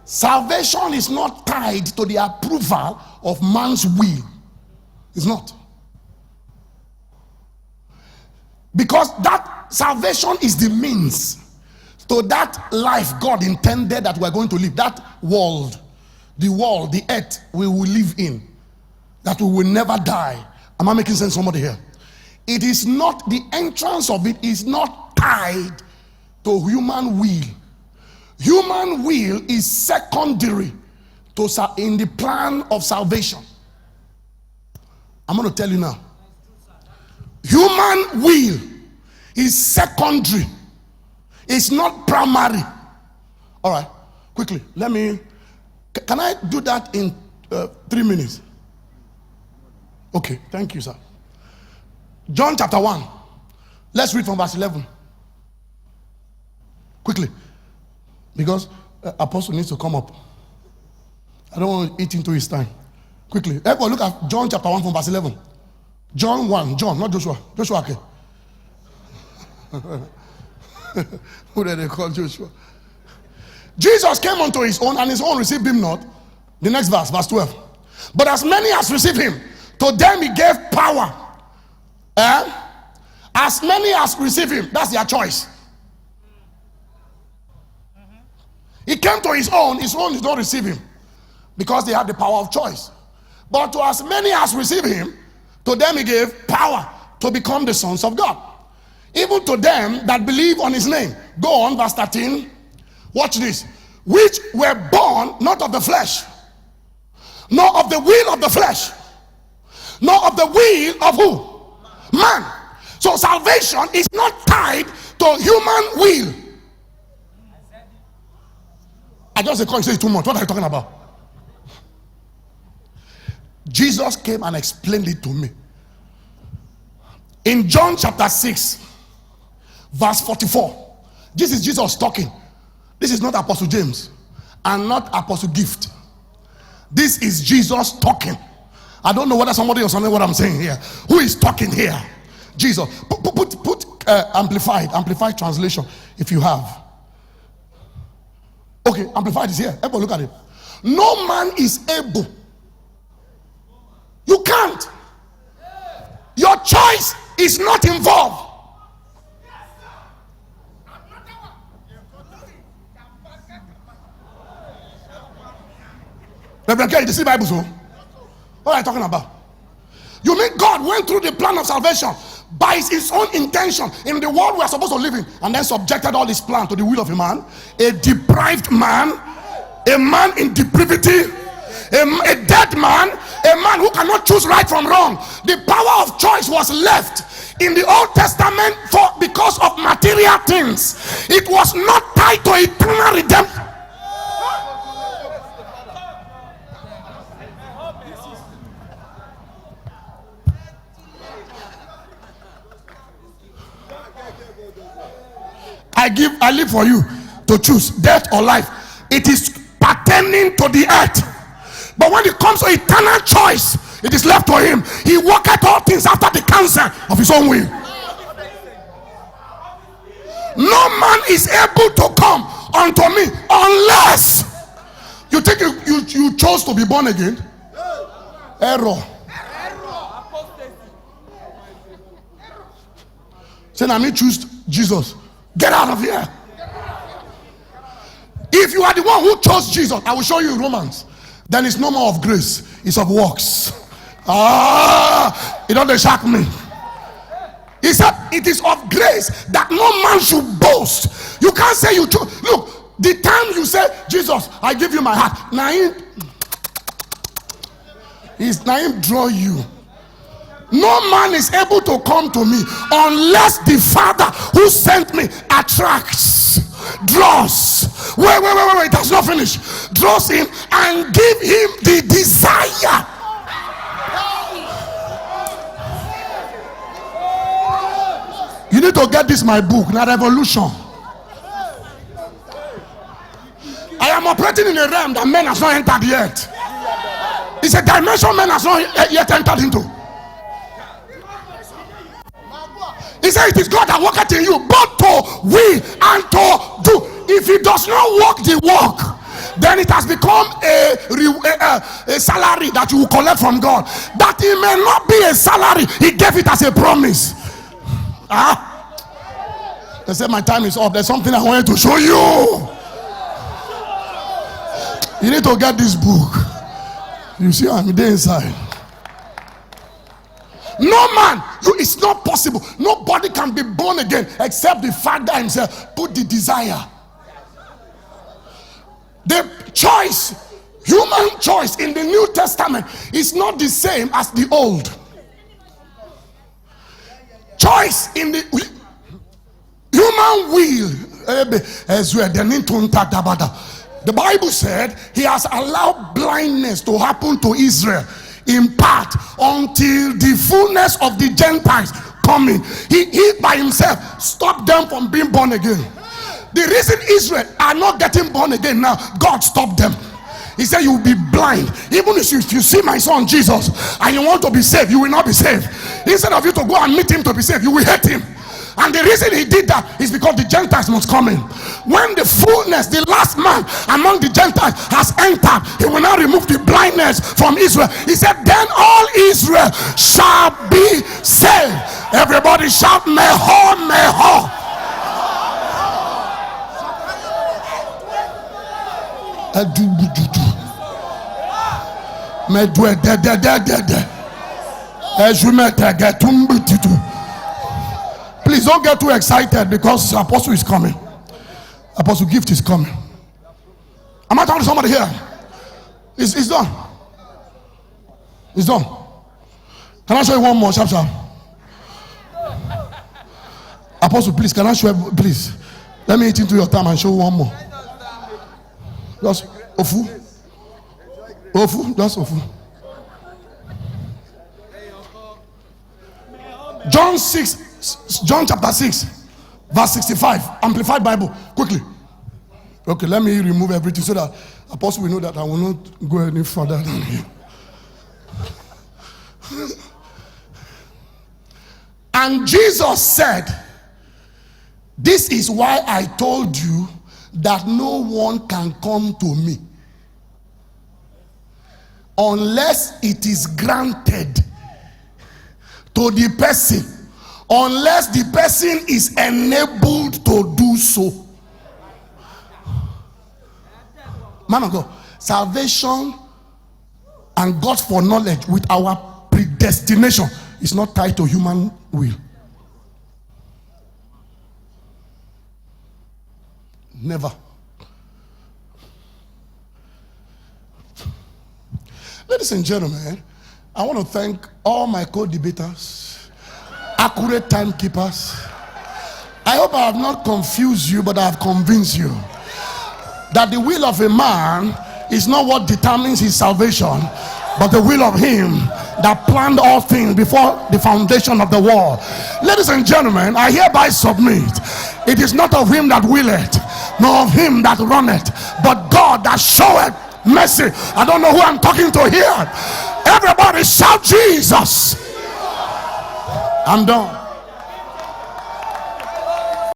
Salvation is not tied to the approval of man's will. It's not. Because that salvation is the means to that life God intended that we're going to live. That world, the earth we will live in. That we will never die. Am I making sense, somebody here? It is not, the entrance of it is not tied to human will. Human will is secondary to in the plan of salvation. I'm going to tell you now. Human will is secondary. It's not primary. All right, quickly. Can I do that in 3 minutes? Okay, thank you, sir. John chapter 1. Let's read from verse 11. Quickly. Because Apostle needs to come up. I don't want to eat into his time. Quickly. Everyone look at John chapter 1 from verse 11. John 1. John, not Joshua. Joshua, okay. Who did they call Joshua? Jesus came unto his own, and his own received him not. The next verse, verse 12. But as many as received him, to them he gave power. As many as received him, that's their choice. He came to his own did not receive him because they had the power of choice. But to as many as received him, to them he gave power to become the sons of God. Even to them that believe on his name. Go on, verse 13. Watch this. Which were born not of the flesh, nor of the will of the flesh, nor of the will of who? Man. So salvation is not tied to human will. I just say it's too much. What are you talking about? Jesus came and explained it to me. In John chapter 6, verse 44. This is Jesus talking. This is not Apostle James and not Apostle Gift. This is Jesus talking. I don't know whether somebody else knows what I'm saying here. Who is talking here? Jesus. Put amplified translation if you have. Okay, amplified is here. Everybody look at it. No man is able. You can't. Your choice is not involved. Reverend Kerry, you see Bible, so? What are you talking about? You mean God went through the plan of salvation by his own intention in the world we are supposed to live in, and then subjected all his plan to the will of a man, a deprived man, a man in depravity, a dead man, a man who cannot choose right from wrong. The power of choice was left in the Old Testament because of material things. It was not tied to eternal redemption. I live for you to choose death or life. It is pertaining to the earth. But when it comes to eternal choice, it is left to him. He worketh all things after the counsel of his own will. No man is able to come unto me unless you think you chose to be born again. Error. Say, I choose Jesus. Get out of here. If you are the one who chose Jesus, I will show you in Romans. Then it's no more of grace, it's of works. It don't shock me. He said it is of grace that no man should boast. You can't say you chose. Look, the time you say, Jesus, I give you my heart, now him draw you. No man is able to come to me unless the Father who sent me attracts, draws. Wait, it has not finished. Draws him and give him the desire. You need to get this, my book, not Revolution. I am operating in a realm that men has not entered yet. It's a dimension men has not yet entered into. He said it is God that worketh in you both to will and to do. If he does not work the work, then it has become a salary that you will collect from God. That it may not be a salary, he gave it as a promise. They said my time is up. There's something I wanted to show you. You need to get this book. You see, I'm there inside. No man, it's not possible. Nobody can be born again except the Father himself put the desire. The choice, human choice in the New Testament is not the same as the old. Choice in the human will. The Bible said he has allowed blindness to happen to Israel in part until the fullness of the Gentiles coming. He by himself stopped them from being born again. The reason Israel are not getting born again now, God stopped them. He said you will be blind. Even if you see my son Jesus and you want to be saved, you will not be saved. Instead of you to go and meet him to be saved, you will hate him. And the reason he did that is because the Gentiles must come in. When the fullness, the last man among the Gentiles has entered, he will now remove the blindness from Israel. He said, then all Israel shall be saved. Everybody shout, Meho, Meho. Please don't get too excited because Apostle is coming. Apostle Gift is coming. Am I talking to somebody here? It's done. It's done. Can I show you one more? Sharp, sharp. Apostle, please, can I show you? Please. Let me eat into your time and show you one more. Just Ofu. Ofu. Just Ofu. John chapter 6 verse 65, Amplified Bible. Quickly. Okay, let me remove everything so that Apostle will know that I will not go any further than him. And Jesus said, this is why I told you that no one can come to me unless it is granted to the person, unless the person is enabled to do so. Man of God, salvation and God's foreknowledge with our predestination is not tied to human will. Never. Ladies and gentlemen, I want to thank all my co-debaters, accurate timekeepers. I hope I have not confused you, but I have convinced you that the will of a man is not what determines his salvation, but the will of him that planned all things before the foundation of the world. Ladies and gentlemen, I hereby submit. It is not of him that willeth, nor of him that runneth, but God that showeth mercy. I don't know who I'm talking to here. Everybody shout Jesus. I'm done.